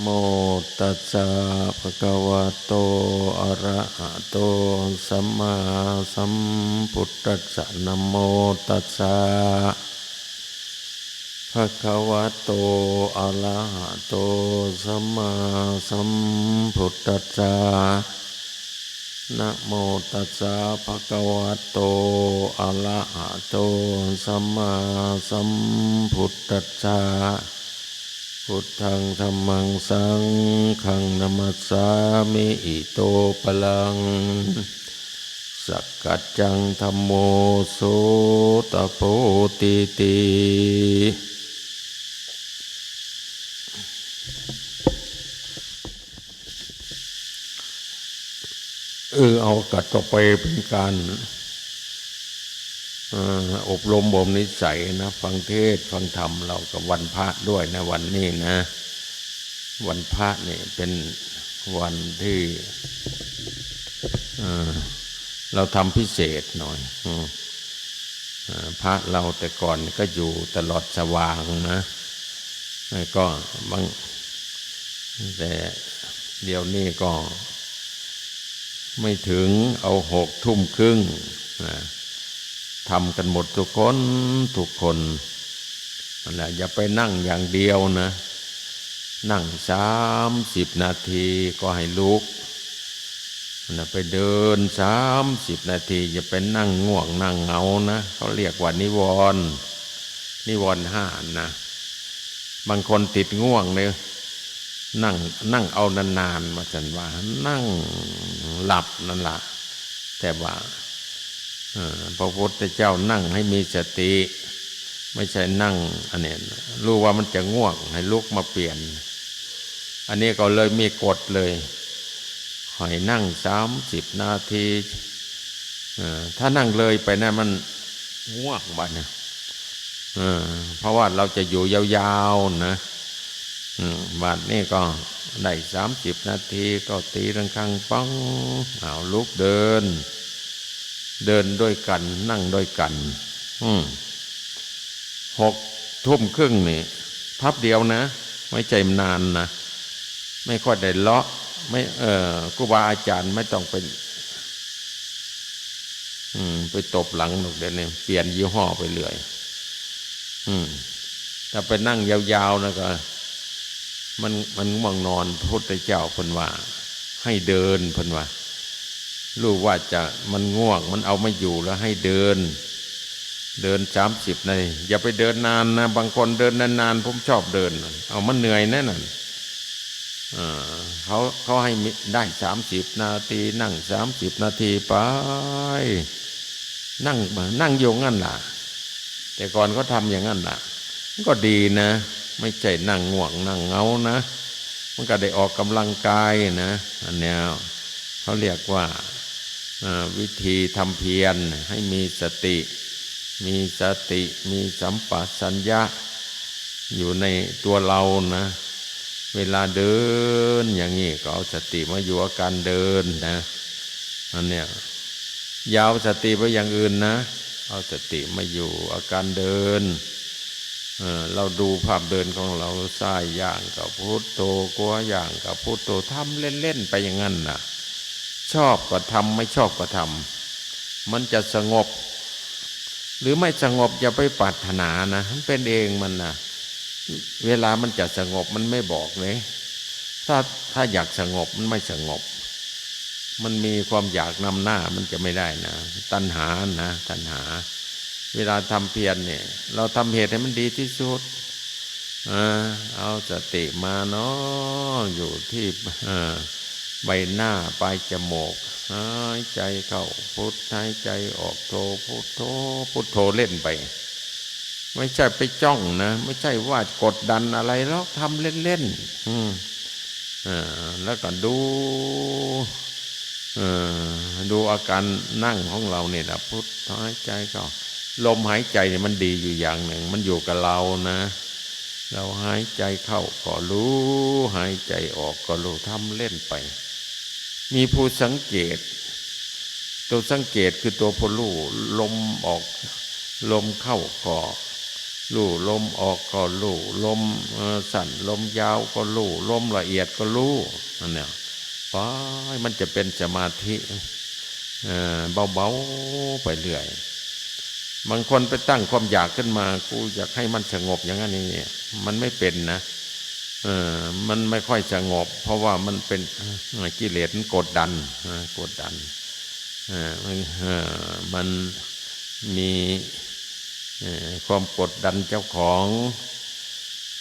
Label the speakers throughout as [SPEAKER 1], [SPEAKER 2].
[SPEAKER 1] โมตัสสะภะคะวะโตอะระหะโตสัมมาสัมพุทธัสสะนะโมตัสสะภะคะวะโตอะระหะโตสัมมาสัมพุทธัสสะนะโมตัสสะภะคะวะโตอะระหะโตสัมมาสัมพุทธัสสะพุทธังธัมมังสังฆังนะมัสสามิอิโตปะลังสักกัจจังธัมโมโสตโพธิติเอากัดต่อไปเป็นการอบรมบ่มนิสัยนะฟังเทศฟังธรรมเรากับวันพระด้วยนะวันนี้นะวันพระนี่เป็นวันที่เราทำพิเศษหน่อยพระเราแต่ก่อนก็อยู่ตลอดสว่างนะก็บางแต่เดี๋ยวนี้ก็ไม่ถึงเอา18:30นะทำกันหมดทุกคนนั่นแหละอย่าไปนั่งอย่างเดียวนะนั่ง30 นาทีก็ให้ลุกนะไปเดิน30 นาทีอย่าไปนั่งง่วงนั่งเหงานะเขาเรียกว่านิวรณ์ห้านะบางคนติดง่วงเลยนั่งเอานานๆมาจันว่านั่งหลับนั่นล่ะแต่ว่าพระพุทธเจ้านั่งให้มีสติไม่ใช่นั่งอันนี้รู้ว่ามันจะง่วงให้ลุกมาเปลี่ยนอันนี้ก็เลยมีกฎเลยให้นั่ง30 นาทีถ้านั่งเลยไปนะมันง่วงบ้านะเพราะว่าเราจะอยู่ยาวๆนะบัดนี้ก็ได้30 นาทีก็ตีระฆังปังเอาลุกเดินด้วยกันนั่งด้วยกัน18:30นี่พับเดียวนะไม่ใจนานนะไม่ค่อยได้เลาะไม่ครูบาอาจารย์ไม่ต้องไปตบหลังหนุกเดี๋ยวนี้เปลี่ยนยี่ห้อไปเรื่อยถ้าไปนั่งยาวๆนะก็มันง่วงนอนพระพุทธเจ้าเพิ่นว่าให้เดินเพิ่นว่ารู้ว่าจะมันง่วงมันเอาไม่อยู่แล้วให้เดิน30 นาทีอย่าไปเดินนานนะบางคนเดินนานๆผมชอบเดินเอามันเหนื่อยแน่นอนเขาให้ได้30 นาทีนั่ง30 นาทีไปนั่งอยู่งั้นล่ะแต่ก่อนเขาทำอย่างนั้นล่ะก็ดีนะไม่ใช่นั่งง่วงนั่งเหงานะมันก็ได้ออกกำลังกายนะอันเนี้ยเขาเรียกว่าวิธีทำเพียรให้มีสติมีสัมปชัญญะอยู่ในตัวเรานะเวลาเดินอย่างนี้ก็เอาสติมาอยู่อาการเดินนะอันเนี้ยยาวสติไปอย่างอื่นนะเอาสติมาอยู่อาการเดินเราดูภาพเดินของเราซ้ายอย่างกับพุทโธขวาอย่างกับพุทโธทำเล่นๆไปอย่างนั้นน่ะชอบก็ทำไม่ชอบก็ทำมันจะสงบหรือไม่สงบอย่าไปปรารถนานะมันเป็นเองมันนะเวลามันจะสงบมันไม่บอกเลยถ้าอยากสงบมันไม่สงบมันมีความอยากนำหน้ามันจะไม่ได้นะตัณหานะตัณหาเวลาทำเพียรเนี่ยเราทำเหตุให้มันดีที่สุดเอาสติมาเนาะอยู่ที่ใบหน้าปลายจมูกหายใจเข้าพุทหายใจออกโธพุทโธพุทโธเล่นไปไม่ใช่ไปจ้องนะไม่ใช่ว่ากดดันอะไรหรอกทำเล่นๆแล้วก็ดูอาการนั่งของเราเนี่ยนะพุทหายใจเข้าลมหายใจเนี่ยมันดีอยู่อย่างหนึ่งมันอยู่กับเรานะเราหายใจเข้าก็รู้หายใจออกก็รู้ทำเล่นไปมีผู้สังเกตตัวสังเกตคือตัวผู้รู้ลมออกลมเข้าก็ รู้ลมออกก็รู้ลมสั้นลมยาวก็รู้ลมละเอียดก็รู้นั่นเนี่ยไปมันจะเป็นสมาธิเบาๆไปเรื่อยบางคนไปตั้งความอยากขึ้นมากูอยากให้มันสงบอย่างนั้นนี่มันไม่เป็นนะมันไม่ค่อยสงบเพราะว่ามันเป็นกิเลสมันกดดันกดดันมันมีความกดดันเจ้าของ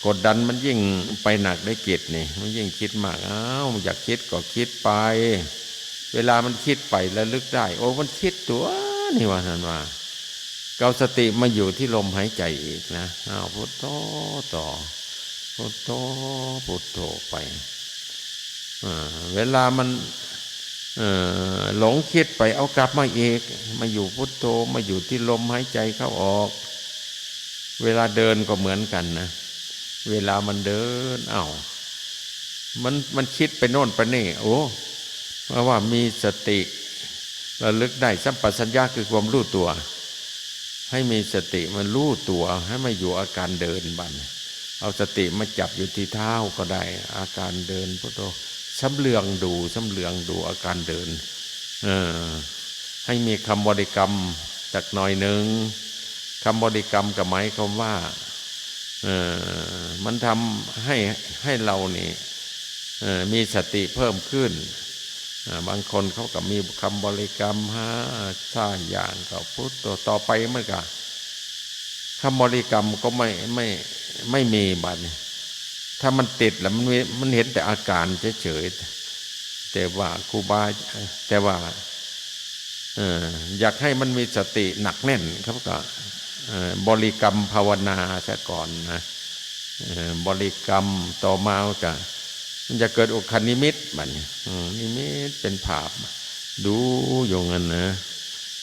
[SPEAKER 1] กดดันมันยิ่งไปหนักได้กิจนี่มันยิ่งคิดมากอยากคิดก็คิดไปเวลามันคิดไประลึกได้โอ้มันคิดตัวนี่ว่าท่านว่าเกาสติมาอยู่ที่ลมหายใจอีกนะพุทโธต่อพุทโธพุทโธไปเวลามันหลงคิดไปเอากลับมาอีกมาอยู่พุทโธมาอยู่ที่ลมหายใจเข้าออกเวลาเดินก็เหมือนกันนะเวลามันเดินมันคิดไปโน่นไปนี่โอ้เพราะว่ามีสติระลึกได้สัมปชัญญะคือความรู้ตัวให้มีสติมันรู้ตัวให้มาอยู่อาการเดินบ้างเอาสติมาจับอยู่ที่เท้าก็ได้อาการเดินพุทโธสำเลืองดูอาการเดินให้มีคำบริกรรมจักหน่อยหนึ่งคำบริกรรมกับหมายความว่ามันทำให้เรานี่มีสติเพิ่มขึ้นบางคนเขาก็มีคำบริกรรม5 อย่างก็พุทโธต่อไปมันก็คำบริกรรมก็ไม่มีบัดนี้ถ้ามันติดแล้วมันเห็นแต่อาการเฉยๆแต่ว่าครูบาแต่ว่าอยากให้มันมีสติหนักแน่นเขาก็บริกรรมภาวนาซะก่อนนะบริกรรมต่อมาก็มันจะเกิดอุคนิมิตบัดนี้นิมิตเป็นภาพดูอยู่งั้นนะ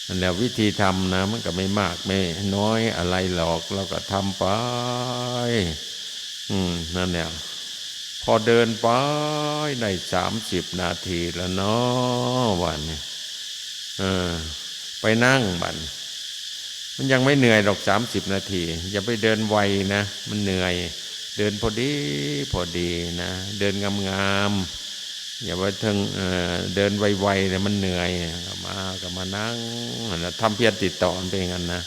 [SPEAKER 1] นั่นแหละวิธีทำนะมันก็ไม่มากไม่น้อยอะไรหรอกเราก็ทำไปนั่นแหละพอเดินไปได้30 นาทีแล้วเนาะวันนี้ไปนั่งบัดมันยังไม่เหนื่อยหรอก30 นาทีอย่าไปเดินไวนะมันเหนื่อยเดินพอดีนะเดินงามๆอย่าไปถึงเดินไวๆเนี่ยมันเหนื่อยก็มานั่งทำเพียรติดต่อเป็นอย่างนั้นนะ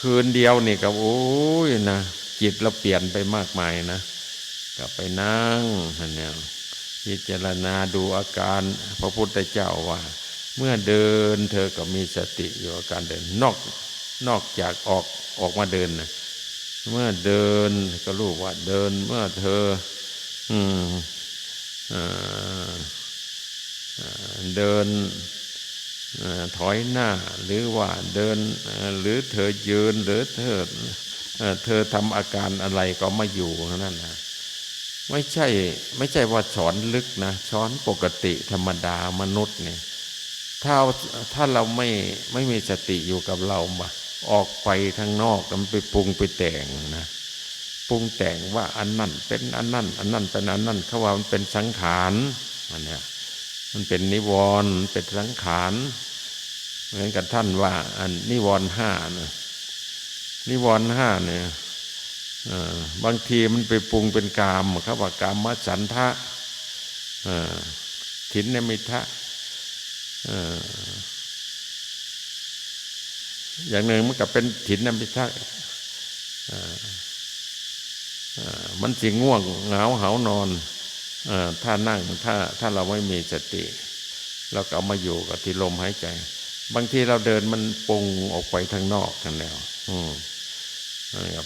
[SPEAKER 1] คืนเดียวนี่ก็โอ้ยนะจิตเราเปลี่ยนไปมากมายนะก็ไปนั่งเนี่ยพิจารณาดูอาการพระพุทธเจ้าว่าเมื่อเดินเธอก็มีสติอยู่อาการเดินนอกจากออกมาเดินนะเมื่อเดินก็รู้ว่าเดินเมื่อเธอเดินถอยหน้าหรือว่าเดินหรือเธอยืนหรือเธอทำอาการอะไรก็มาอยู่นั่นนะไม่ใช่ว่าสอนลึกนะสอนปกติธรรมดามนุษย์เนี่ยถ้าเราไม่มีสติอยู่กับเราออกไปข้างนอกมันไปปรุงไปแต่งนะปรุงแต่งว่าอันนั้นเป็นอันนั้นอันนั้นเป็นอันนั้นเขาว่ามันเป็นสังขารอันเนี้ยมันเป็นนิวรณ์เป็นสังขารเหมือนกับท่านว่าอันนิวรณ์5นะนิวรณ์5เนี่ยบางทีมันไปปรุงเป็นกามเขาว่ากามฉันทะถินมิทะอย่างหนึ่งมันก็เป็นถินมิทะมันสิง่วงเหงาหานอนถ้านั่งถ้าเราไม่มีสติเราก็เอามาอยู่กับที่ลมหายใจบางทีเราเดินมันปรุงออกไปทางนอกกันแล้ว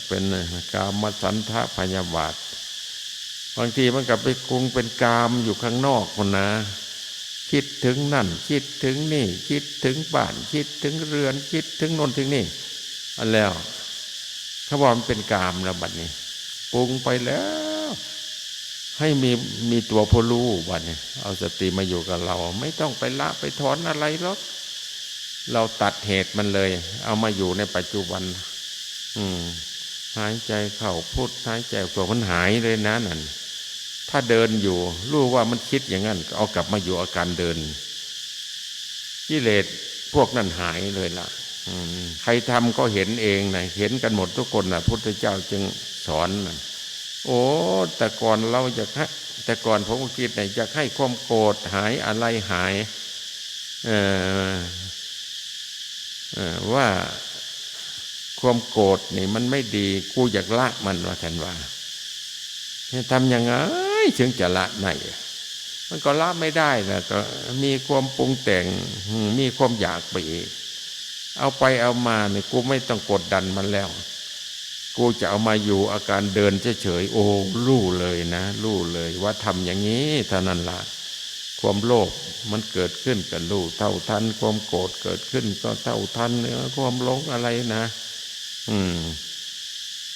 [SPEAKER 1] เป็นกามฉันทะพยาบาทบางทีมันก็ไปปรุงเป็นกามอยู่ข้างนอกคนนะคิดถึงนั่นคิดถึงนี่คิดถึงบ้านคิดถึงเรือนคิดถึงโน่นถึงนี่อันแล้วเขาบอกมันเป็นกามแล้วบัดนี้ปรุงไปแล้วให้มีตัวผู้รู้บัดนี้เอาสติมาอยู่กับเราไม่ต้องไปละไปถอนอะไรหรอกเราตัดเหตุมันเลยเอามาอยู่ในปัจจุบันหายใจเข้าพุทหายใจออกมันหายเลยนะนั่นถ้าเดินอยู่รู้ว่ามันคิดอย่างนั้นเอากลับมาอยู่อาการเดินกิเลสพวกนั้นหายเลยล่ะ ใครทำก็เห็นเองนะเห็นกันหมดทุกคนนะพุทธเจ้าจึงสอนนะโอ้แต่ก่อนเราจะแต่ก่อนผมก็คิดเนี่ยจะให้ความโกรธหายอะไรหายว่าความโกรธนี่มันไม่ดีกูอยากละมันว่าท่านว่าทำยังไงถึงจะละได้มันก็ละไม่ได้นะก็มีความปรุงแต่งมีความอยากไปอีกเอาไปเอามาเนี่ยกูไม่ต้องกดดันมันแล้วกูจะเอามาอยู่อาการเดินเฉยๆโอ้รู้เลยนะรู้เลยว่าทำอย่างนี้เท่านั้นละความโลภมันเกิดขึ้นกับรู้เท่าทันความโกรธเกิดขึ้นก็เท่าทันความหลงอะไรนะ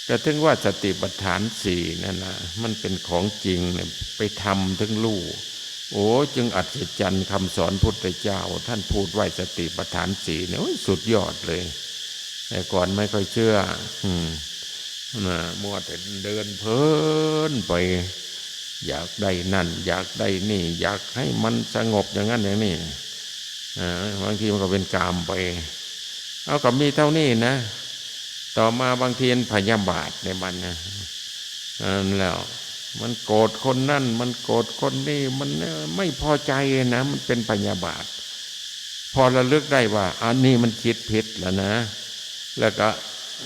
[SPEAKER 1] แต่ถึงว่าสติปัฏฐานสี่นั่นนะมันเป็นของจริงเนี่ยไปทำถึงรู้โอ้จึงอัศจรรย์คำสอนพุทธเจ้าท่านพูดไว้สติปัฏฐานสี่เนี่ยสุดยอดเลยแต่ก่อนไม่ค่อยเชื่อมัวแต่เดินเพลินไปอยากได้นั่นอยากได้นี่อยากให้มันสงบอย่างนั้นอย่างนี้บางทีมันก็เป็นกามไปเอาก็มีเท่านี้นะต่อมาบางทีมันพยาบาทในมันนะแล้วมันโกรธคนนั่นมันโกรธคนนี้มันไม่พอใจนะมันเป็นพยาบาทพอระลึกได้ว่าอันนี้มันคิดผิดแล้วนะแล้วก็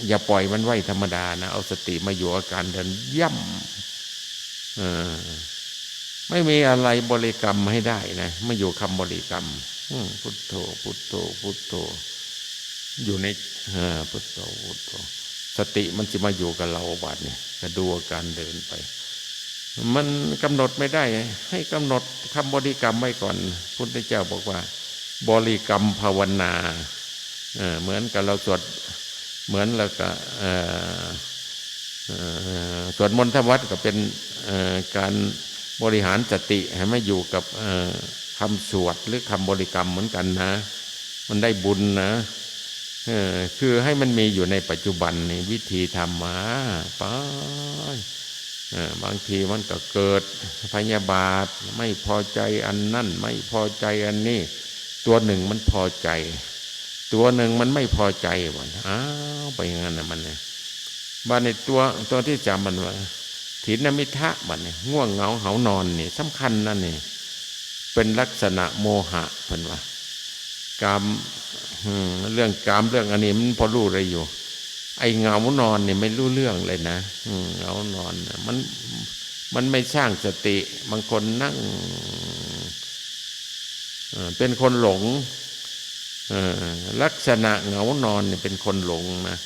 [SPEAKER 1] อย่าปล่อยมันไว้ธรรมดานะเอาสติมาอยู่อาการเดินย่ำไม่มีอะไรบริกรรมให้ได้นะไม่อยู่คำบริกรรมพุทโธพุทโธพุทโธอยู่ในพุทโธพุทโธสติมันจะมาอยู่กับเราบัดเนี่ยจะดูอาการเดินไปมันกำหนดไม่ได้ให้กำหนดคำบริกรรมไว้ก่อนพุทธเจ้าบอกว่าบริกรรมภาวนาเหมือนกับเราสวดเหมือนแล้วก็สวดมนต์ธรรมวัดก็เป็นการบริหารสติให้มาอยู่กับคำสวดหรือคำบริกรรมเหมือนกันนะมันได้บุญนะคือให้มันมีอยู่ในปัจจุบันนี่วิธีทำมาไปบางทีมันก็เกิดพยาบาทไม่พอใจอันนั่นไม่พอใจอันนี้ตัวหนึ่งมันพอใจตัวหนึ่งมันไม่พอใจวะอ้าวไปงั้นนะมันเนี่ยบ้านในตัวที่จำมันว่าถีนมิทะบัดเนี่ยง่วงเหงาเหานอนนี่สำคัญนั่นนี่เป็นลักษณะโมหะเพิ่นว่ากามเรื่องกามเรื่องอันนี้มันพอรู้อะไรอยู่ไอ้เหงานอนนี่ไม่รู้เรื่องเลยนะเหงานอนมันไม่สร้างสติบางคนนั่งเป็นคนหลงลักษณะเหงานอนเนี่ยเป็นคนหลงนะ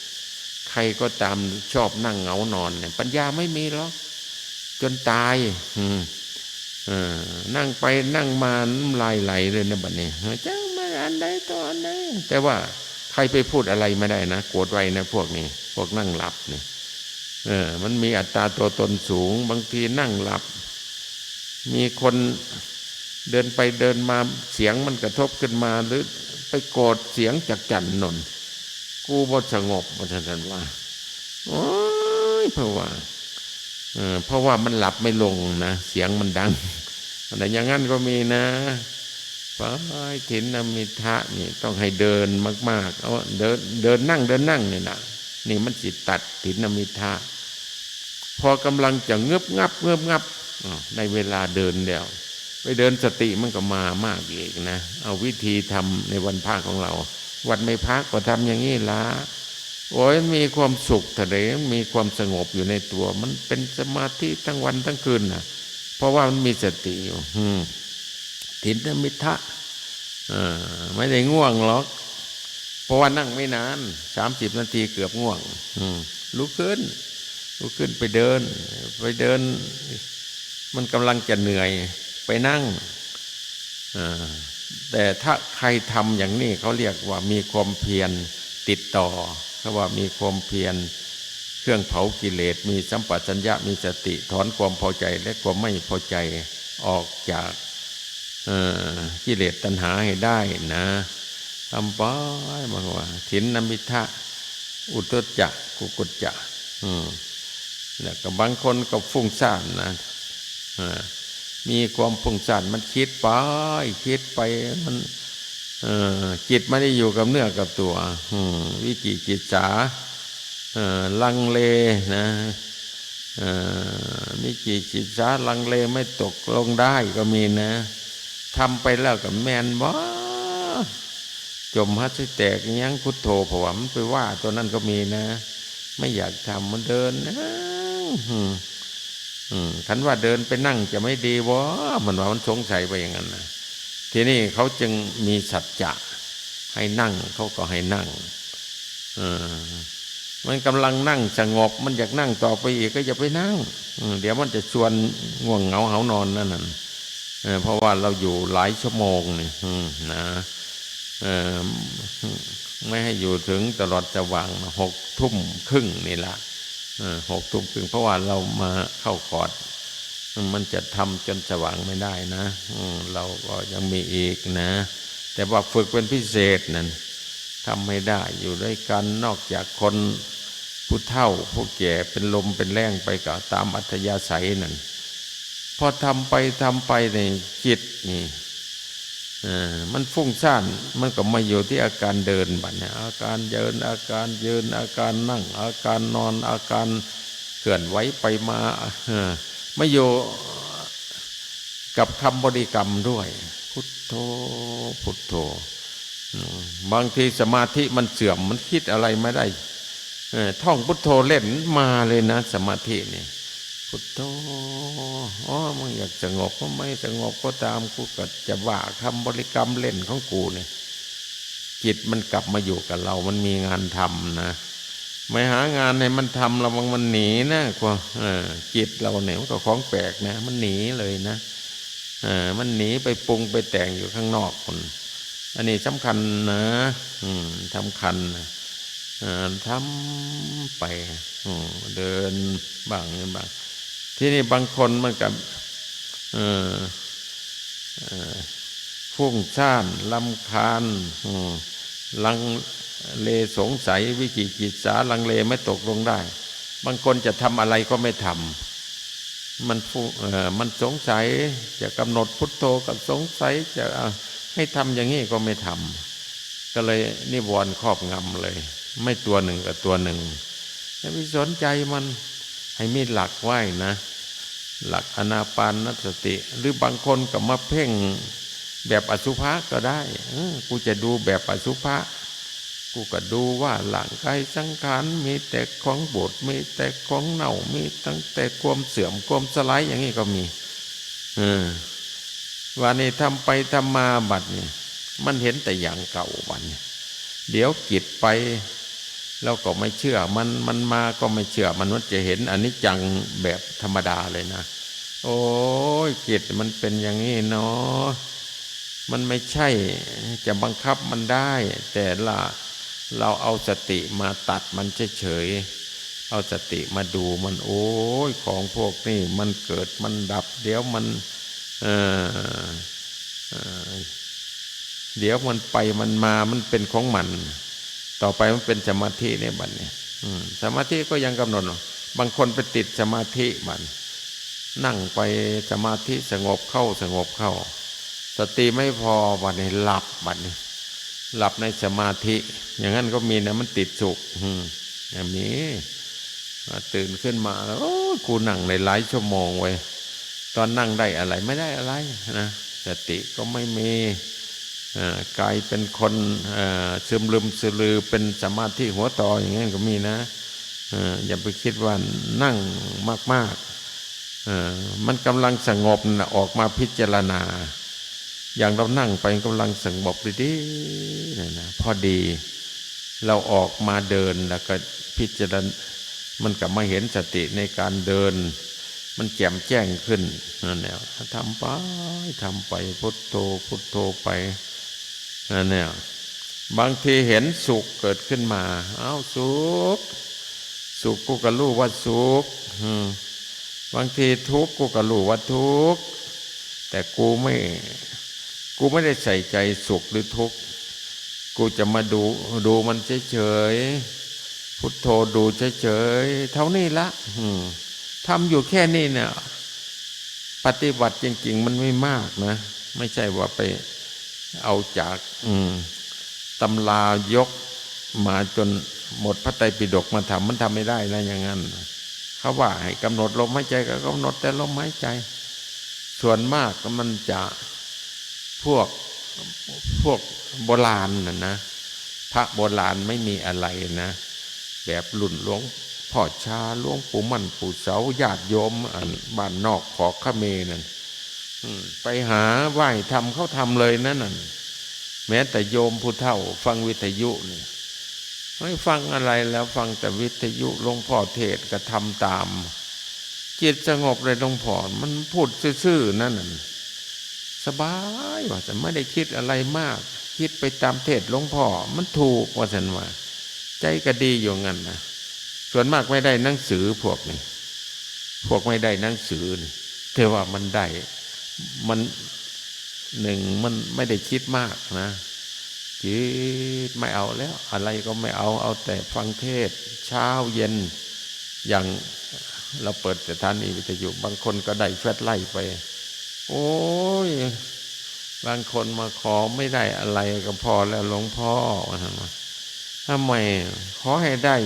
[SPEAKER 1] ใครก็ตามชอบนั่งเหงานอนเนี่ยปัญญาไม่มีหรอกจนตายนั่งไปนั่งมาน้ำลายไหลเลยนะบัดนี้จะมาอันใดต่ออันใดแต่ว่าใครไปพูดอะไรไม่ได้นะโกรธไว้นะพวกนี้พวกนั่งหลับเนี่ยมันมีอัตตาตัวตนสูงบางทีนั่งหลับมีคนเดินไปเดินมาเสียงมันกระทบขึ้นมาหรือไปโกรธเสียงจากจันนนกูบ่สงบบ่ทันว่าโอ้ยเพราะว่ามันหลับไม่ลงนะเสียงมันดังแต่อย่างนั้นก็มีนะไปถินมิทะนี่ต้องให้เดินมากๆเอาเดินนั่งนี่นะนี่มันจิตตัดถินมิทะพอกำลังจะเงือบงับในเวลาเดินเดียวไปเดินสติมันก็มามากอีกนะเอาวิธีทำในวันพระของเราวันไม่พักก็ทำอย่างนี้ละโอ้ยมีความสุขทะเลมีความสงบอยู่ในตัวมันเป็นสมาธิทั้งวันทั้งคืนนะเพราะว่ามันมีสติอยู่ถินมิทะไม่ได้ง่วงหรอกเพราะว่านั่งไม่นาน30 นาทีเกือบง่วงลุกขึ้นไปเดินมันกำลังจะเหนื่อยไปนั่งแต่ถ้าใครทำอย่างนี้เขาเรียกว่ามีความเพียรติดต่อเขาว่ามีความเพียรเครื่องเผากิเลสมีสัมปชัญญะมีสติถอนความพอใจและความไม่พอใจออกจากกิเลสตัณหาให้ได้นะทำไปบอกว่าถินมิทะอุทธัจจะกุกุจจะแล้วก็บางคนก็ฟุ้งซ่านนะมีความฟุ้งซ่านมันคิดไปมัน จิตไม่ได้อยู่กับเนื้อกับตัววิจิกิจฉาลังเลนะวิจิกิจฉาลังเลไม่ตกลงได้ก็มีนะทำไปแล้วกับแมนบ่จมฮัตแตกยังพุทโธผวามันไปว่าตัวนั้นก็มีนะไม่อยากทำมันเดินนะขันว่าเดินไปนั่งจะไม่ดีวะมันว่ามันสงสัยไปอย่างนั้นนะทีนี้เขาจึงมีสัจจะให้นั่งเขาก็ให้นั่งมันกำลังนั่งสงบมันอยากนั่งต่อไปอีกก็อย่าไปนั่งเดี๋ยวมันจะชวนง่วงเหงาหานอนนั่นน่ะเพราะว่าเราอยู่หลายชั่วโมงนี่นะไม่ให้อยู่ถึงตลอดสว่าง6:30นี่ละ6:30เพราะว่าเรามาเข้าคอร์สมันจะทำจนสว่างไม่ได้นะเราก็ยังมีอีกนะแต่ว่าฝึกเป็นพิเศษนั่นทำไม่ได้อยู่ด้วยกันนอกจากคนผู้เฒ่าผู้แก่เป็นลมเป็นแรงไปก็ตามอัธยาศัยนั่นพอทำไปในจิตนี่มันฟุ้งซ่านมันก็มาอยู่ที่อาการเดินบัดเนี่ยอาการเดินอาการยืนอาการนั่งอาการนอนอาการเคลื่อนไหวไปมาไม่อยู่กับคำบริกรรมด้วยพุทโธพุทโธบางทีสมาธิมันเสื่อมมันคิดอะไรไม่ได้ท่องพุทโธเล่นมาเลยนะสมาธินี่พุทโธมันอยากสงบก็ไม่สงบก็ตามกูก็จะว่าคำบริกรรมเล่นของกูเนี่ยจิตมันกลับมาอยู่กับเรามันมีงานทำนะไม่หางานให้มันทำระวังมันหนีนะกว่าจิตเราเนี่ยมันก็ของแปลกนะมันหนีเลยนะมันหนีไปปรุงไปแต่งอยู่ข้างนอกคนอันนี้สำคัญนะสำคัญทำไปเดินบ้างที่นี่บางคนมันกับฟุ้งซ่านรำคาญลังเลสงสัยวิจิกิจฉาลังเลไม่ตกลงได้บางคนจะทำอะไรก็ไม่ทำมันสงสัยจะกำหนดพุทโธก็สงสัยจะให้ทำอย่างนี้ก็ไม่ทำก็เลยนิวรณ์ครอบงำเลยไม่ตัวหนึ่งกับตัวหนึ่งอย่าไปสนใจมันให้มีหลักไว้นะหลักอานาปานสติหรือบางคนก็มาเพ่งแบบอสุภะก็ได้กูจะดูแบบอสุภะกูก็ดูว่าร่างกายสังขารมีแต่ของบูดมีแต่ของเน่ามีตั้งแต่ความเสื่อมความสลายอย่างนี้ก็มีวันนี้ทำไปทำมาบัดนี่มันเห็นแต่อย่างเก่าบัดนี่เดี๋ยวจิตไปเราก็ไม่เชื่อมันมาก็ไม่เชื่อมันจะเห็นอนิจจังแบบธรรมดาเลยนะโอ้ยจิตมันเป็นอย่างนี้เนาะมันไม่ใช่จะบังคับมันได้แต่เราเอาสติมาตัดมันเฉยๆเอาสติมาดูมันโอ้ยของพวกนี้มันเกิดมันดับเดี๋ยวมันเดี๋ยวมันไปมันมามันเป็นของมันต่อไปมันเป็นสมาธิเนี่ยบัดเนี่ยสมาธิก็ยังกำหนดบางคนไปติดสมาธิบัดนั่งไปสมาธิสงบเข้าสติไม่พอบัดนี้หลับบัดนี้หลับในสมาธิอย่างนั้นก็มีนะมันติดสุขอย่างนี้ตื่นขึ้นมาแล้วกูนั่งในหลายชั่วโมงเว้ยตอนนั่งได้อะไรไม่ได้อะไรนะสติก็ไม่มีกลายเป็นคนซึมลืมสลือเป็นสมาธิหัวต่ออย่างนี้ก็มีนะอย่าไปคิดว่านั่งมากๆมันกำลังสงบนะออกมาพิจารณาอย่างเรานั่งไปกำลังสงบดีๆนะพอดีเราออกมาเดินแล้วก็พิจารณามันก็มาเห็นสติในการเดินมันแจ่มแจ้งขึ้นนั่นแหละทำไปพุทโธพุทโธไปนั่นแหละบางทีเห็นสุขเกิดขึ้นมาสุขกูก็รู้ว่าสุขบางทีทุกข์กูก็รู้ว่าทุกข์แต่กูไม่ได้ใส่ใจสุขหรือทุกข์กูจะมาดูมันเฉยๆพุทโธดูเฉยๆเท่านี้ละทำอยู่แค่นี้เนี่ยปฏิบัติจริงๆมันไม่มากนะไม่ใช่ว่าไป เอาจากตำรายกมาจนหมดพระไตรปิฎกมาทำมันทำไม่ได้นะอย่างนั้นเขาว่าให้กำหนดลมหายใจก็กำหนดแต่ลมหายใจส่วนมากมันจะพวกโบราณนะพระโบราณไม่มีอะไรนะแบบรุ่นหลวงพ่อชาหลวงปู่มั่นปู่เสาญาติโยมบ้านนอกขอขเมนั่นไปหาไหว้ทำเขาทำเลยนั่นน่ะแม้แต่โยมผู้เฒ่าฟังวิทยุเนี่ยไม่ฟังอะไรแล้วฟังแต่วิทยุหลวงพ่อเทศก็ทำตามจิตสงบเลยหลวงพ่อมันพูดซื่อๆนั่นน่ะสบายว่าแต่ไม่ได้คิดอะไรมากคิดไปตามเทศหลวงพ่อมันถูกว่าสันว่าใจก็ดีอยู่งั้นนะส่วนมากไม่ได้หนังสือพวกนี้พวกไม่ได้หนังสือแต่ว่ามันได้มันหนึ่งมันไม่ได้คิดมากนะจิตไม่เอาแล้วอะไรก็ไม่เอาแต่ฟังเทศเช้าเย็นอย่างเราเปิดสถานีวิทยุบางคนก็ได้แฟลชไลท์ไปโอ้ยบางคนมาขอไม่ได้อะไรก็พอแล้วหลวงพ่อทำไมขอให้ได้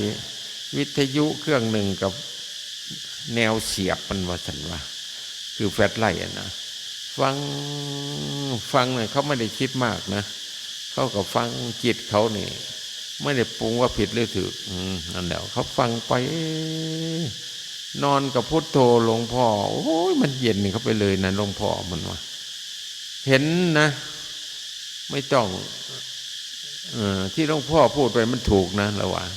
[SPEAKER 1] วิทยุเครื่องหนึ่งกับแนวเสียบมันว่าสันว่าคือแฟลชไลท์นะฟังเนี่ยเขาไม่ได้คิดมากนะเขาก็ฟังจิตเขานี่ไม่ได้ปรุงว่าผิดหรือถูกนั่นแหละเขาฟังไปนอนกับพุทโธหลวงพ่อโอ้ยมันเย็นเข้าไปเลยนะหลวงพ่อมันว่าเห็นนะไม่ต้องที่หลวงพ่อพูดไปมันถูกนะระหว่าง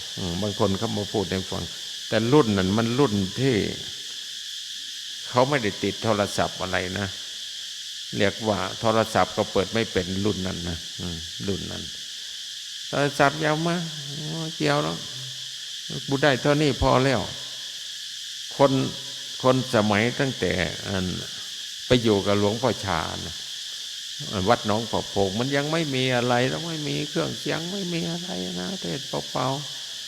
[SPEAKER 1] บางคนเขามาพูดให้ฟังแต่รุ่นนั้นมันรุ่นที่เขาไม่ได้ติดโทรศัพท์อะไรนะเรียกว่าโทรศัพท์ก็เปิดไม่เป็นรุ่นนั้นนะรุ่นนั้นโทรศัพท์ยาวมาเกี่ยวแล้วบุได้เท่านี้พอแล้วคนสมัยตั้งแต่ไปอยู่กับหลวงพ่อชานะวัดหนองปะโพงมันยังไม่มีอะไรแล้วไม่มีเครื่องเสียงไม่มีอะไรนะเทศเปล่า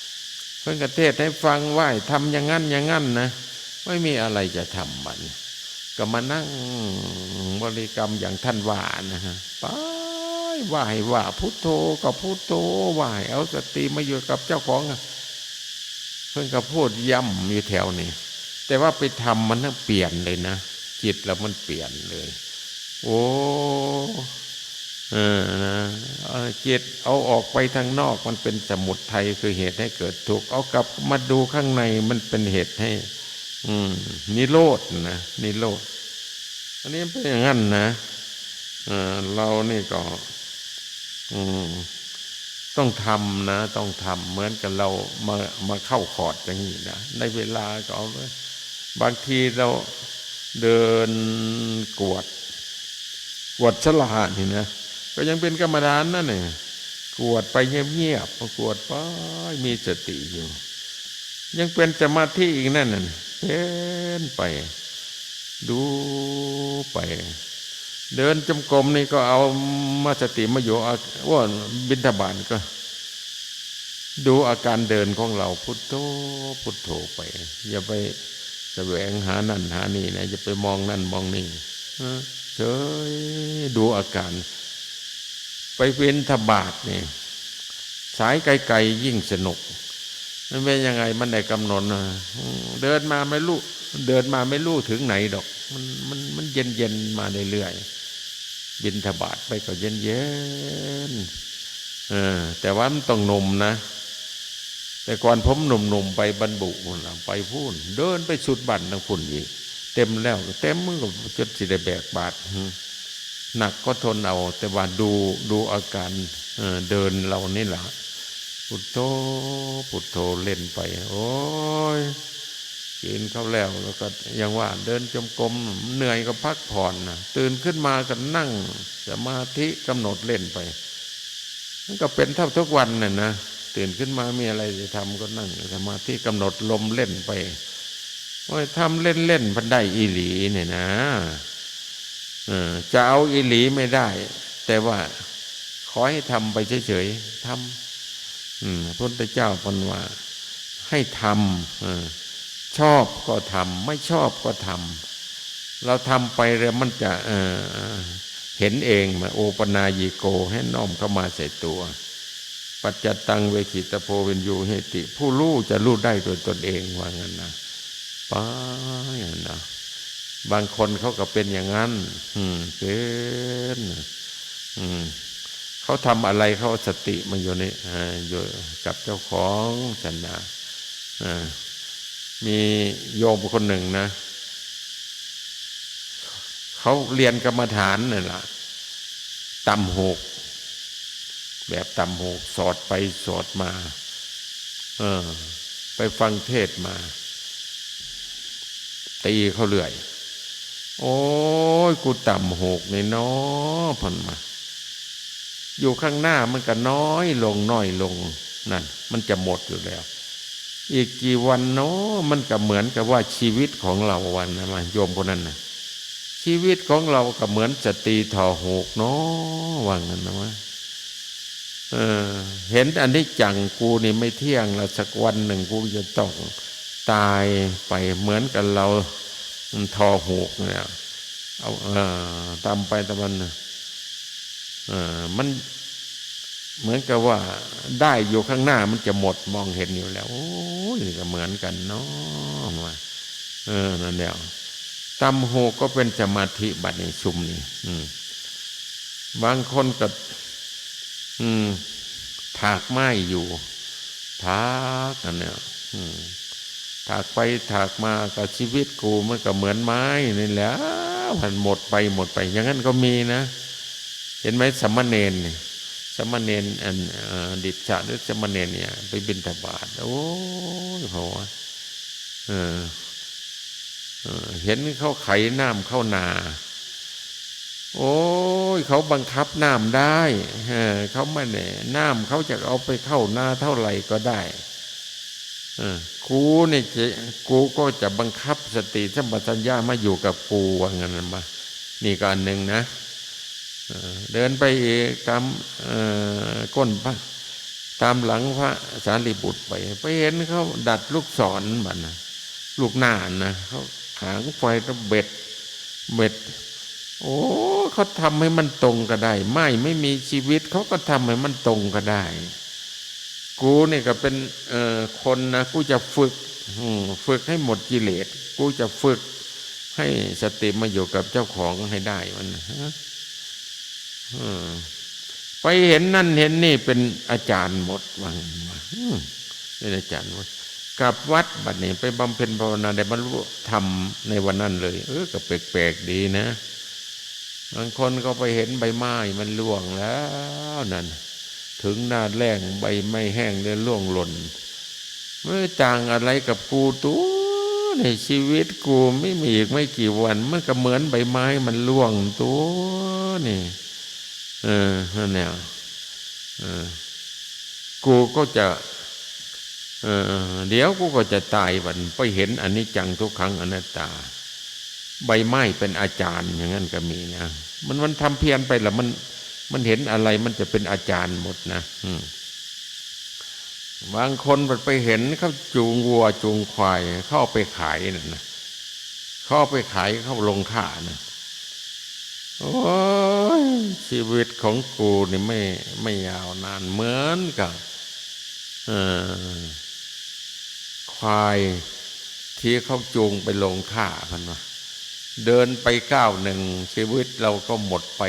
[SPEAKER 1] ๆเพิ่งกระเทศให้ฟังไหว้ทำอย่างนั้นอย่างนั้นนะไม่มีอะไรจะทำมันก็มานั่งบริกรรมอย่างท่านว่านะฮะไปว่าพุทโธกับพุทโธว่าเอาสติมาอยู่กับเจ้าของเพิ่งก็พูดย้ำอยู่แถวนี้แต่ว่าไปทำมันเปลี่ยนเลยนะจิตแล้วมันเปลี่ยนเลยโอ้จิตเอาออกไปทางนอกมันเป็นสมุทัยคือเหตุให้เกิดทุกข์เอากลับมาดูข้างในมันเป็นเหตุให้นิโรธนะนิโรธอันนี้เป็นอย่างนั้นนะเรานี่ก็ต้องทำนะต้องทำเหมือนกับเรามาเข้าคอร์สอย่างนี้นะในเวลาก็เอาเลยบางทีเราเดินกวดชลานี่นะก็ยังเป็นกรรมฐานนั่นเองกวดไปเงียบๆกวดไปมีสติอยู่ยังเป็นสมาธิอีกนั่นน่ะเป็นไปดูไปเดินจมกรมนี่ก็เอามาสติมาอยู่ว่าบิณฑบาตก็ดูอาการเดินของเราพุทโธพุทโธไปอย่าไปแสวงหานั่นหานี่นะอย่าไปมองนั่นมองนี่เฉยดูอาการไปบิณฑบาตนี่สายไกลๆยิ่งสนุกมันเป็นยังไงมันได้กำหนดเดินมาไม่รู้ถึงไหนดอกมันเย็นมาเรื่อยๆบิณฑบาตไปก็เย็นแต่ว่ามันต้องหนุ่มนะแต่ก่อนผมหนุ่มไปบรรบุไปพูนเดินไปสุดบันทางพุ่นอีกเต็มแล้วเต็มมือก็จนสิได้แบกบาตรหนักก็ทนเอาแต่ว่าดูอาการเดินเรานี่แหละพุทโธพุทโธเล่นไปโอ้ยกินเข้าแล้วก็ยังว่าเดินจมกรมเหนื่อยก็พักผ่อนนะตื่นขึ้นมาก็นั่งสมาธิกำหนดเล่นไปมันก็เป็นเท่าทุกวันน่ะนะตื่นขึ้นมามีอะไรจะทำก็นั่งสมาธิกำหนดลมเล่นไปโอ้ยทำเล่นพันได้อีหลีเนี่ยนะจะเอาอีหลีไม่ได้แต่ว่าขอให้ทำไปเฉยๆทำพระพุทธเจ้าพูดว่าให้ทำชอบก็ทำไม่ชอบก็ทำเราทำไปแล้วมันจะ เห็นเองมาโอปนายิโกให้น้อมเข้ามาใส่ตัวปัจจตังเวคิตโพวินยูเหติผู้รู้จะรู้ได้โดยตนเองว่างั้นนะป้าอย่างนะบางคนเขาก็เป็นอย่างนั้นเป็นเขาทำอะไรเขาสติมันอยู่ในอยู่กับเจ้าของสัญญามีโยมคนหนึ่งนะเขาเรียนกรรมฐานนี่แหละตำหกแบบตำหกสอดไปสอดมาไปฟังเทศมาตีเขาเรื่อยโอ้ยกูตำหกนี่น้อพันมาอยู่ข้างหน้ามันก็น้อยลงน้อยลงนั่นมันจะหมดอยู่แล้วอีกกี่วันเนาะมันก็เหมือนกับว่าชีวิตของเราวันนะมาโยมคนนั้นนะชีวิตของเราก็เหมือนจะตีทอหกเนาะว่างั้นนะวะเห็นอันนี้จังกูนี่ไม่เที่ยงแล้วสักวันหนึ่งกูจะต้องตายไปเหมือนกับเราทอหกเนี่ยเอาตามไปตามมันมันเหมือนกับว่าได้อยู่ข้างหน้ามันจะหมดมองเห็นอยู่แล้วโอ้ยก็เหมือนกันเนาะมานั่นแหละตำหกก็เป็นสมาธิบัดนี้ชุมนี่บางคนก็ถากไม้อยู่ถากกันเนี่ยถากไปถากมากับชีวิตกูมันก็เหมือนไม้นี่แหละมันหมดไปอย่างนั้นก็มีนะเห็นไหมสมณเณรสมณเณรดิษะหรือสมณเณรเนี่ยไปบิณฑบาตโอ้ยโหเห็นเขาไขน้ำเข้านาโอ้ยเขาบังคับน้ำได้เขาไม่เนี่ยน้ำเขาจะเอาไปเข้านาเท่าไหร่ก็ได้กูเนี่ยกูก็จะบังคับสติสัมปชัญญะมาอยู่กับกูว่างั้นมานี่ก็อันหนึ่งนะเดินไปอีกตามก้นพระตามหลังพระสารีบุตรไปเห็นเขาดัดลูกศรบัดนะลูกหน้านะเขาหางไฟแล้วเบ็ดโอ้เขาทำให้มันตรงก็ได้ไม่มีชีวิตเขาก็ทำให้มันตรงก็ได้กูเนี่ยก็เป็นคนนะกูจะฝึกให้หมดกิเลสกูจะฝึกให้สติมาอยู่กับเจ้าของให้ได้มันไปเห็นนั่นเห็นนี่เป็นอาจารย์หมดว่าเป็นอาจารย์หมดกลับวัดบัดนี้ไปบำเพ็ญภาวนาได้บรรลุธรรมในวันนั้นเลยก็แปลกๆดีนะบางคนก็ไปเห็นใบไม้มันร่วงแล้วนั่นถึงหน้าแล้งใบไม้แห้งเลยร่วงหล่นไม่ต่างอะไรกับกูตัวในชีวิตกูไม่มีอีกไม่กี่วันมันก็เหมือนใบไม้มันร่วงตัวนี่นั่นแหละกูก็จะเดี๋ยวกูก็จะตายวันไปเห็นอนิจจังทุกขังอนัตตาใบไม้เป็นอาจารย์อย่างนั้นก็มีนะมันทำเพียรไปแล้วมันเห็นอะไรมันจะเป็นอาจารย์หมดนะบางคนไปเห็นเขาจูงวัวจูงควายเข้าไปขายนั่นนะเข้าไปขายเข้าลงค่านะโอ้ยชีวิตของกูนี่ไม่ยาวนานเหมือนกับควายที่เขาจูงไปลงค่าพันวะเดินไป1 ชีวิตเราก็หมดไป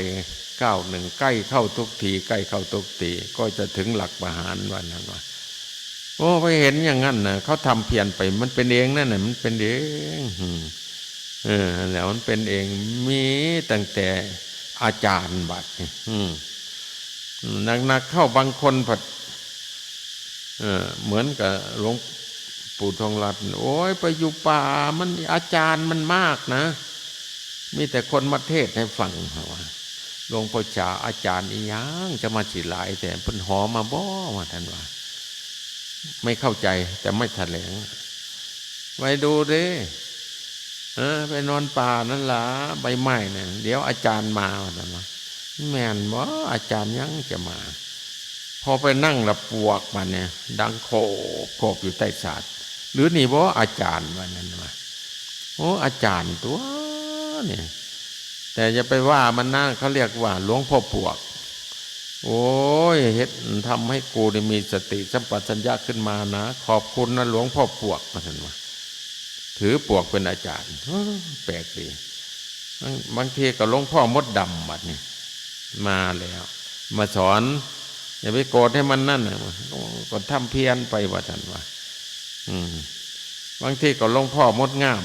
[SPEAKER 1] 1ใกล้เข้าทุกทีใกล้เข้าทุกทีก็จะถึงหลักประหารวันนั้นวะโอ้ไปเห็นอย่างนั้นนะเขาทำเพียรไปมันเป็นเองนั่นน่ะมันเป็นเองแล้วมันเป็นเองมีตั้งแต่อาจารย์บัดหนักๆเข้าบางคนผัดเหมือนกับหลวงปู่ทองรัตน์โอ้ยไปอยู่ป่ามันอาจารย์มันมากนะมีแต่คนมาเทศให้ฟังว่าหลวงพ่อจ๋าอาจารย์อีหยังจะมาสิหลายแต่เพิ่นหอมาบ่ว่าท่านว่าไม่เข้าใจแต่ไม่แถลงไปดูดิไปนอนป่านั่นล่ะใบไม้เนี่ยเดี๋ยวอาจารย์มาท่านว่าแม่นบ่อาจารย์ยังจะมาพอไปนั่งละปวกมันเนี่ยดังโขบอยู่ใต้ศาสตร์หรือนี่บ่อาจารย์ว่านั่นว่าโอ้อาจารย์ตัวเนี่ยแ แต่อย่าไปว่ามันนะเขาเรียกว่าหลวงพ่อปวกโอ้ยเฮ็ดทำให้กูได้มีสติสัมปชัญญะขึ้นมานะขอบคุณนะหลวงพ่อปวกมาท่านว่าถือปวกเป็นอาจารย์แปลกดีบางทีก็หลวงพ่อมดดำบัดนี่มาแล้วมาสอนอย่าไปโกรธให้มันนั่นนะก็ทำเพียรไปว่าท่านว่าบางทีก็หลวงพ่อมดงาม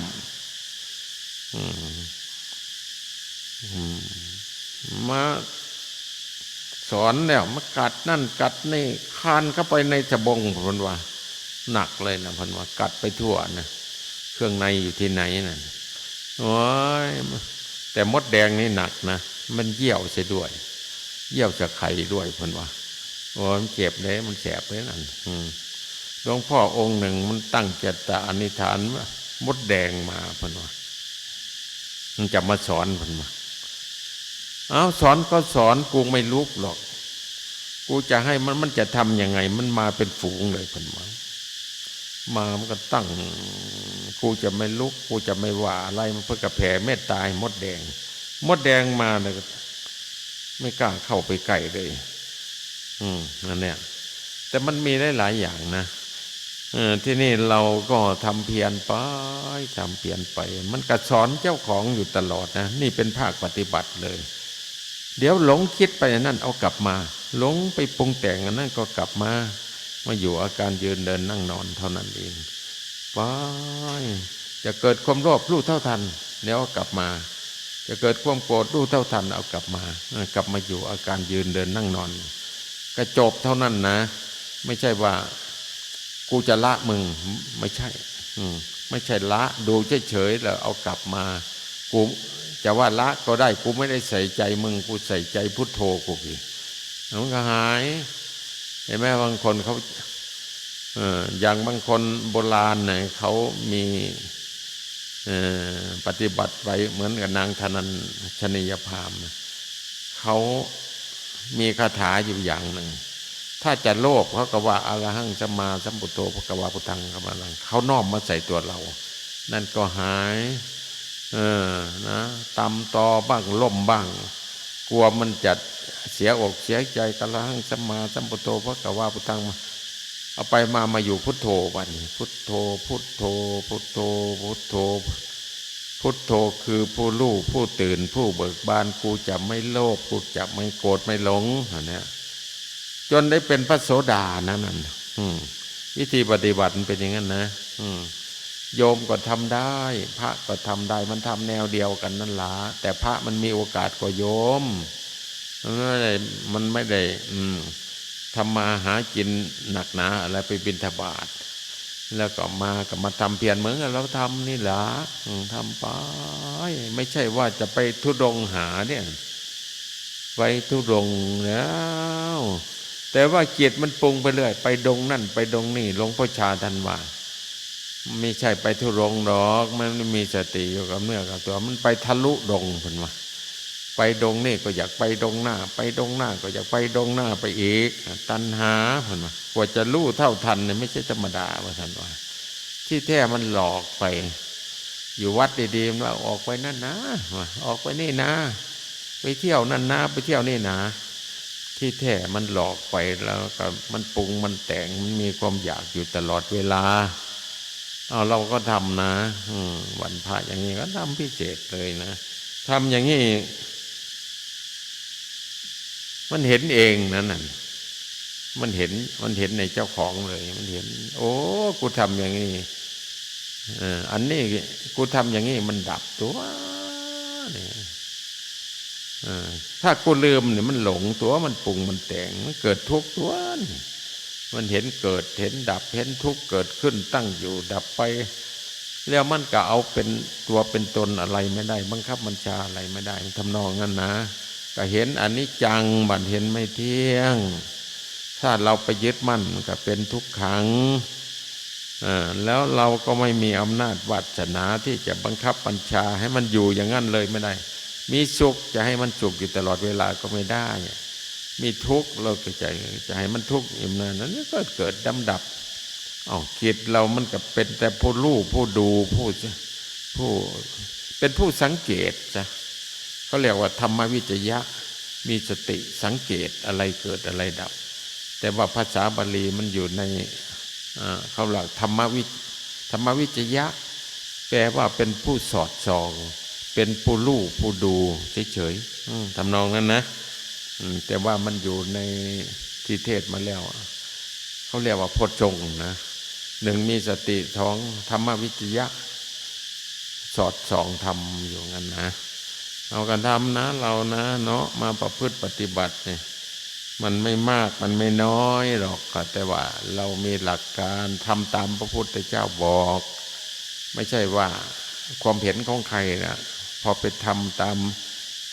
[SPEAKER 1] มาสอนแล้วมากัดนั่นกัดนี่คานเข้าไปในสะบงพันว่าหนักเลยนะพันว่ากัดไปทั่วนะเครื่องในอยู่ที่ไหนน่ะโอ้ยแต่มดแดงนี่หนักนะมันเยี่ยวเสียด้วยเยี่ยวจะไข่ด้วยพันว่าโอ้ยมันเจ็บเลยมันแสบเลยนั่นหลวงพ่อองค์หนึ่งมันตั้งเจตอนิษฐานว่ามดแดงมาพันว่ามันจะมาสอนพันว่าเอาสอนก็สอนกูไม่ลุกหรอกกูจะให้มันจะทำยังไงมันมาเป็นฝูงเลยพันว่ามามันก็ตั้งกูจะไม่ลุกกูจะไม่ว่าอะไรมันเพื่อกระแผ่เมตตาให้มดแดงมาเนี่ยไม่กล้าเข้าไปใกล้เลยนั่นเนี่ยแต่มันมีได้หลายอย่างนะที่นี่เราก็ทำเพียรไปมันก็สอนเจ้าของอยู่ตลอดนะนี่เป็นภาคปฏิบัติเลยเดี๋ยวหลงคิดไปนั่นเอากลับมาหลงไปปรุงแต่งอันนั้นก็กลับมาอยู่อาการยืนเดินนั่งนอนเท่านั้นเองไปจะเกิดความโลภรู้เท่าทันเดี๋ยวกลับมาจะเกิดความโกรธรู้เท่าทันเอากลับมาอยู่อาการยืนเดินนั่งนอนก็จบเท่านั้นนะไม่ใช่ว่ากูจะละมึงไม่ใช่ไม่ใช่ละดูเฉยๆแล้วเอากลับมากูจะว่าละก็ได้กูไม่ได้ใส่ใจมึงกูใส่ใจพุทโธกูพี่มันก็หายเห็นไหมบางคนเขาอย่างบางคนโบราณเนี่ยเขามีปฏิบัติไว้เหมือนกับนางธนัญชนียพราหมณ์เขามีคาถาอยู่อย่างหนึ่งถ้าจะโลภเขาก็ว่าอะระหังสัมมาสัมพุทโธภควาพุทธังกัมมังเขาน้อมมาใส่ตัวเรานั่นก็หายนะตำตอบ้างล่มบ้างกลัวมันจะเสียอกเสียใจอะระหังสัมมาสัมพุทโธภควาพุทธังเอาไปมาอยู่พุทโธวันพุทโธพุทโธพุทโธพุทโธพุทโธคือผู้รู้ผู้ตื่นผู้เบิกบานกูจะไม่โลภกูจะไม่โกรธไม่หลงเนี่ยจนได้เป็นพระโสดานั่นวิธีปฏิบัติมันเป็นอย่างนั้นนะโยมก็ทำได้พระก็ทำได้มันทำแนวเดียวกันนั่นล่ะแต่พระมันมีโอกาสกว่าโยมมันไม่ได้ทำมาหากินหนักหนาอะไรไปบิณฑบาตแล้วก็มาทำเพียรเหมือนกับเราทำนี่แหละทำไปไม่ใช่ว่าจะไปทุดงหาเนี่ยไปทุดงแล้วแต่ว่าจิตมันปรุงไปเรื่อยไปดงนั่นไปดงนี่หลวงพ่อชาท่านว่าไม่ใช่ไปทุดงหรอกมันไม่มีสติอยู่กับเนื้อกับตัวมันไปทะลุดงเพิ่นว่าไปดงนี่ก็อยากไปดงหน้าไปดงหน้าก็อยากไปดงหน้าไปอีกตัณหาเพิ่นว่ากว่าจะรู้เท่าทันเนี่ยไม่ใช่ธรรมดาว่าท่านว่าที่แท้มันหลอกไปอยู่วัดดีๆว่าออกไปนั่นนะออกไปนี่นะไปเที่ยวนั่นนะไปเที่ยวนี่นะที่แท้มันหลอกไปแล้วก็มันปรุงมันแต่งมันมีความอยากอยู่ตลอดเวลาเราก็ทำนะวันพระอย่างนี้ก็ทำพิเศษเลยนะทำอย่างนี้มันเห็นเองนั่นมันเห็นในเจ้าของเลยมันเห็นโอ้กูทำอย่างนี้อันนี้กูทำอย่างนี้มันดับตัวเนี่ยถ้ากูลืมเนี่ยมันหลงตัวมันปรุงมันแต่งมันเกิดทุกข์ตัวมันเห็นเกิดเห็นดับเห็นทุกข์เกิดขึ้นตั้งอยู่ดับไปแล้วมันก็เอาเป็นตัวเป็นตนอะไรไม่ได้บังคับบัญชาอะไรไม่ได้ทำนองนั้นนะก็เห็นอนิจจังบัดเห็นไม่เที่ยงถ้าเราไปยึดมั่นมันก็เป็นทุกขังแล้วเราก็ไม่มีอำนาจวาสนาที่จะบังคับบัญชาให้มันอยู่อย่างนั้นเลยไม่ได้มีสุขจะให้มันสุขอยู่ตลอดเวลาก็ไม่ได้มีทุกข์เราก็จะให้มันทุกข์อยู่นานนั้นก็เกิดดำดับจิตเรามันก็เป็นแต่ผู้รู้ผู้ดูผู้เป็นผู้สังเกตจ้ะ เขาเรียกว่าธรรมวิจยะมีสติสังเกตอะไรเกิดอะไรดับแต่ว่าภาษาบาลีมันอยู่ในเขาเรียกธรรมวิจยะแปลว่าเป็นผู้สอดส่องเป็นผู้รู้ผู้ดูเฉยๆทำนองนั้นนะแต่ว่ามันอยู่ในที่เทศมาแล้วเขาเรียกว่าโพชฌงค์นะหนึ่งมีสติสองธรรมวิจยะสอดส่องธรรมอยู่งั้นนะเอากันทำนะเรานะเนาะมาประพฤติปฏิบัติเนี่ยมันไม่มากมันไม่น้อยหรอกแต่ว่าเรามีหลักการทำตามพระพุทธเจ้าบอกไม่ใช่ว่าความเห็นของใครนะพอไปทำตาม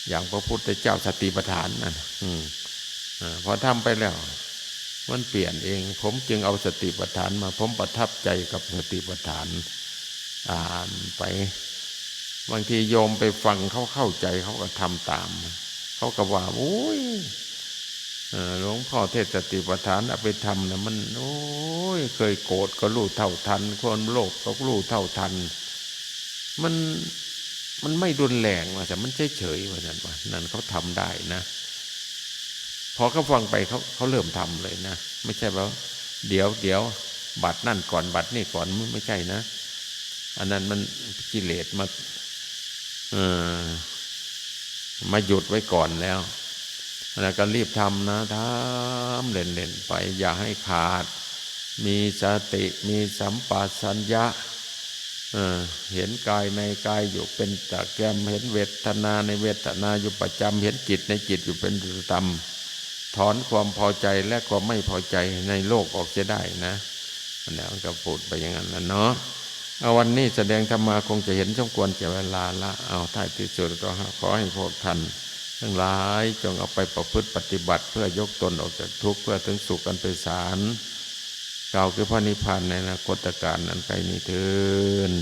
[SPEAKER 1] อย่างพระพุทธเจ้าสติปัฏฐานนั่นพอทำไปแล้วมันเปลี่ยนเองผมจึงเอาสติปัฏฐานมาผมประทับใจกับสติปัฏฐานอ่านไปบางทีโยมไปฟังเขาเข้าใจเขาก็ทำตามเขาก็ว่าโอ้ยหลวงพ่อเทศสติปัฏฐานเอาไปทำนะมันโอ้ยเคยโกรธก็รู้เท่าทันคนโลภก็รู้เท่าทันมันไม่รุนแรงว่าแต่มันเฉยๆว่านั่นเขาทำได้นะพอเขาฟังไปเขาเริ่มทำเลยนะไม่ใช่ว่าเดี๋ยวบัตรนั่นก่อนบัตรนี่ก่อนไม่ใช่นะอันนั้นมันกิเลสมาหยุดไว้ก่อนแล้วแล้วก็รีบทำนะทำเล่นๆไปอย่าให้ขาดมีสติมีสัมปชัญญะเห็นกายในกายอยู่เป็นตะแกรมเห็นเวทนาในเวทนาอยู่ประจำเห็นจิตในจิตอยู่เป็นประจำถอนความพอใจและความไม่พอใจในโลกออกจะได้นะแล้วก็พูดไปอย่างนั้นนะเนาะเอาวันนี้แสดงธรรมาคงจะเห็นสมควรแก่เวลาละเอาท้ายที่สุดก็ขอให้พวกท่านทั้งหลายจงเอาไปประพฤติปฏิบัติเพื่อยกตนออกจากทุกข์เพื่อถึงสุขอันไพศาลกล่าวคือพระนิพพานในอนาคตการนั้นไกลนี้เถิด